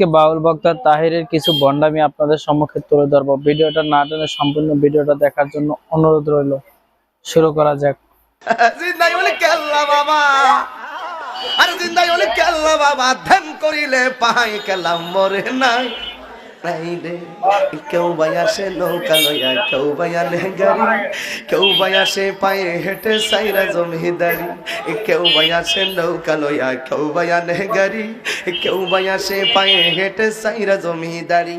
আজকে বাউল বক্তা তাহিরের কিছু ভণ্ডামি আপনাদের সম্মুখে তুলে ধরবো। ভিডিওটা না টেনে সম্পূর্ণ ভিডিওটা দেখার জন্য অনুরোধ রইল। শুরু করা যাক। জিন্দাই বলে কেল্লা বাবা, আরে জিন্দাই বলে কেল্লা বাবা, ধ্যান করিলে পাই কেল্লা মরে নাই নাই রে। কেউ ভাই আসে নৌকা লইয়া, কেউ ভাই আনে গাড়ি, কেউ ভাই আসে পায়ে হেঁটে সাইরা জমিদারি, কেউ ভাই আসে নৌকা লইয়া, কেউ ভাই আনে গাড়ি, কেউ ভাই আসে পায়ে হেঁটে সাইরা জমিদারি।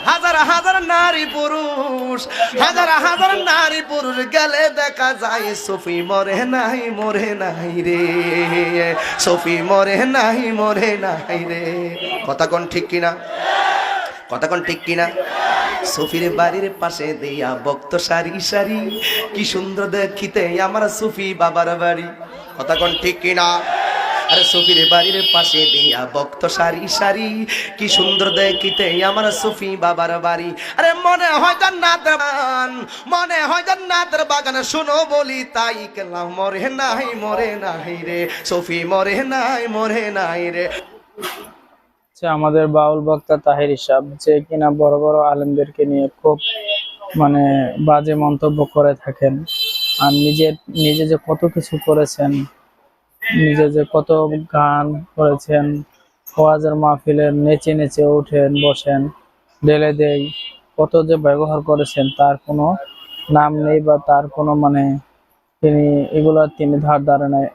হাজার হাজার নারী পুরুষ, হাজার হাজার নারী পুরুষ গেলে দেখা যায় সফি মরে নাই মরে নাই রে, সফি মরে নাই মরে নাই রে। কথা কোন ঠিক কিনা? কথা কোন ঠিক কিনা? সফির বাড়ির পাশে দিয়া ভক্ত সারি সারি, কি সুন্দর দেখিতে আমার সফি বাবার বাড়ি। কথা কোন ঠিক কিনা? আরে সফির বাড়ির পাশে দিয়া ভক্ত সারি সারি, কি সুন্দর দেখিতে আমার সফি বাবার বাড়ি। আরে মনে হয় জান্নাতের বাগান, মনে হয় জান্নাতের বাগান, শুনো বলি তাই কেলা মরে নাই মরে নাই রে, সফি মরে নাই মরে নাই রে। আমাদের বাউল বক্তা তাহির সাহেব, যে কিনা বড় বড় আলেমদেরকে নিয়ে খুব বাজে মন্তব্য করে থাকেন, আর নিজে যে কত কিছু করেছেন, নিজে যে কত গান করেছেন, ওয়াজের মাহফিলের নেচে নেচে ওঠেন বসেন ঢেলে দেই, কত যে ব্যবহার করেছেন তার কোনো নাম নেই, বা তার কোনো তিনি ধার ধারে নেয়।